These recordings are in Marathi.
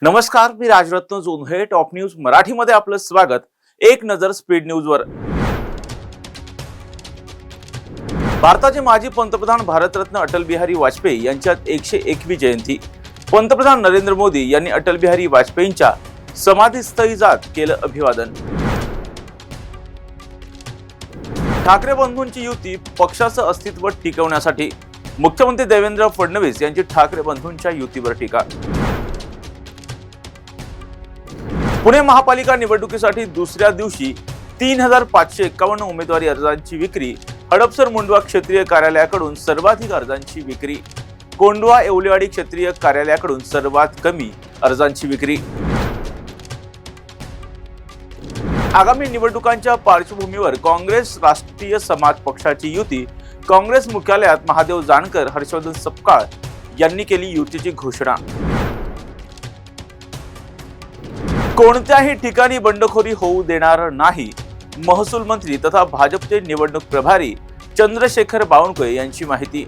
नमस्कार, मी राजरत्न जोंधळे. टॉप न्यूज मराठीमध्ये आपलं स्वागत. एक नजर स्पीड न्यूजवर. भारताचे माजी पंतप्रधान भारतरत्न अटल बिहारी वाजपेयी यांच्यात 101वी जयंती. पंतप्रधान नरेंद्र मोदी यांनी अटल बिहारी वाजपेयींच्या समाधीस्थळी जात केलं अभिवादन. ठाकरे बंधूंची युती पक्षाचं अस्तित्व टिकवण्यासाठी. मुख्यमंत्री देवेंद्र फडणवीस यांची ठाकरे बंधूंच्या युतीवर टीका. पुणे महापालिका निवडणुकीसाठी दुसऱ्या दिवशी 3551 उमेदवारी अर्जांची विक्री. हडपसर मुंडवा क्षेत्रीय कार्यालयाकडून सर्वाधिक अर्जांची विक्री. कोंडवा येवलेवाडी क्षेत्रीय कार्यालयाकडून सर्वात कमी अर्जांची विक्री. आगामी निवडणुकांच्या पार्श्वभूमीवर काँग्रेस राष्ट्रीय समाज पक्षाची युती. काँग्रेस मुख्यालयात महादेव जानकर, हर्षवर्धन सपकाळ यांनी केली युतीची घोषणा. कोणत्याही ठिकाणी बंडखोरी होऊ देणार नाही. महसूल मंत्री तथा भाजपचे निवडणूक प्रभारी चंद्रशेखर बावनकुळे यांची माहिती.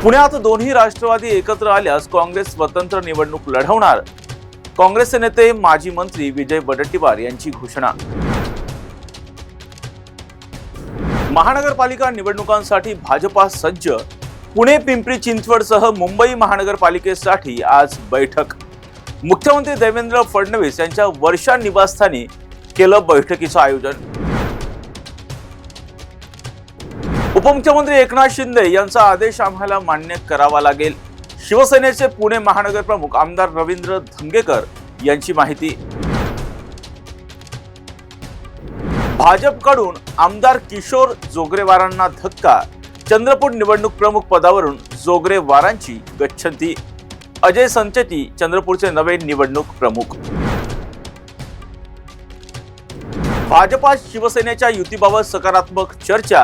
पुण्यात दोन्ही राष्ट्रवादी एकत्र आल्यास काँग्रेस स्वतंत्र निवडणूक लढवणार. काँग्रेसचे नेते माजी मंत्री विजय वडेट्टीवार यांची घोषणा. महानगरपालिका निवडणुकांसाठी भाजपा सज्ज. पुणे, पिंपरी चिंचवडसह मुंबई महानगरपालिकेसाठी आज बैठक. मुख्यमंत्री देवेंद्र फडणवीस यांच्या वर्षा निवासस्थानी केलं बैठकीचं आयोजन. उपमुख्यमंत्री एकनाथ शिंदे यांचा आदेश आम्हाला मान्य करावा लागेल. शिवसेनेचे पुणे महानगर प्रमुख आमदार रवींद्र धंगेकर यांची माहिती. भाजपकडून आमदार किशोर जोगरेवारांना धक्का. चंद्रपूर निवडणूक प्रमुख पदावरून जोगरेवारांची गच्छंती. अजय संचेती चंद्रपूरचे नवे निवडणूक प्रमुख. भाजपा शिवसेनेच्या युतीबाबत सकारात्मक चर्चा.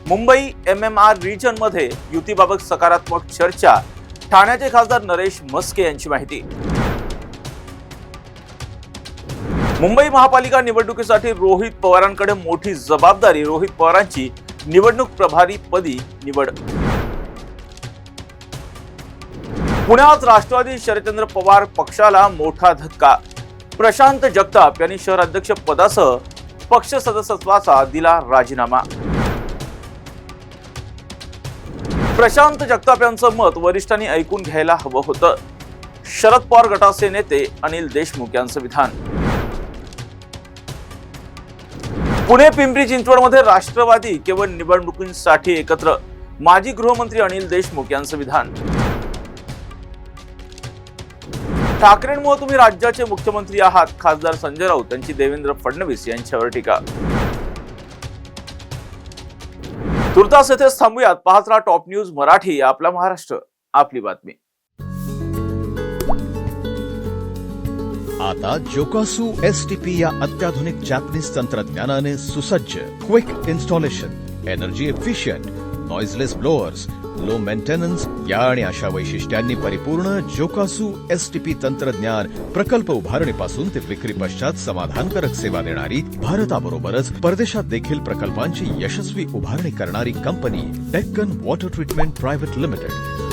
मुंबई MMR रिजन मध्ये युतीबाबत सकारात्मक चर्चा. ठाण्याचे खासदार नरेश म्हस्के यांची माहिती. मुंबई महापालिका निवडणुकीसाठी रोहित पवारांकडे मोठी जबाबदारी. रोहित पवारांची निवडणूक प्रभारी पदी निवड. पुण्यात राष्ट्रवादी शरदचंद्र पवार पक्षाला मोठा धक्का. प्रशांत जगताप यांनी शहराध्यक्ष पदासह पक्ष सदस्यत्वाचा दिला राजीनामा. प्रशांत जगताप यांचं मत वरिष्ठांनी ऐकून घ्यायला हवं होतं. शरद पवार गटाचे नेते अनिल देशमुख यांचं विधान. पुणे, पिंपरी चिंचवडमध्ये राष्ट्रवादी केवळ निवडणुकीसाठी एकत्र. माजी गृहमंत्री अनिल देशमुख यांचं विधान. ठाकरेंमुळे तुम्ही राज्याचे मुख्यमंत्री आहात. खासदार संजय राऊत यांची देवेंद्र फडणवीस यांच्यावर टीका. तुर्तास येथेच थांबूयात. पाहत राहा टॉप न्यूज मराठी. आपला महाराष्ट्र, आपली बातमी. आता जोकासू STP या अत्याधुनिक जॅपनीज तंत्रज्ञानाने सुसज्ज, quick installation, energy efficient, noiseless blowers, low maintenance या आणि अशा वैशिष्ट्यांनी परिपूर्ण जोकासू STP तंत्रज्ञान प्रकल्प उभारणीपासून ते विक्री पश्चात समाधानकारक सेवा देणारी, भारताबरोबरच परदेशात देखील प्रकल्पांची यशस्वी उभारणी करणारी company Deccan water treatment private limited.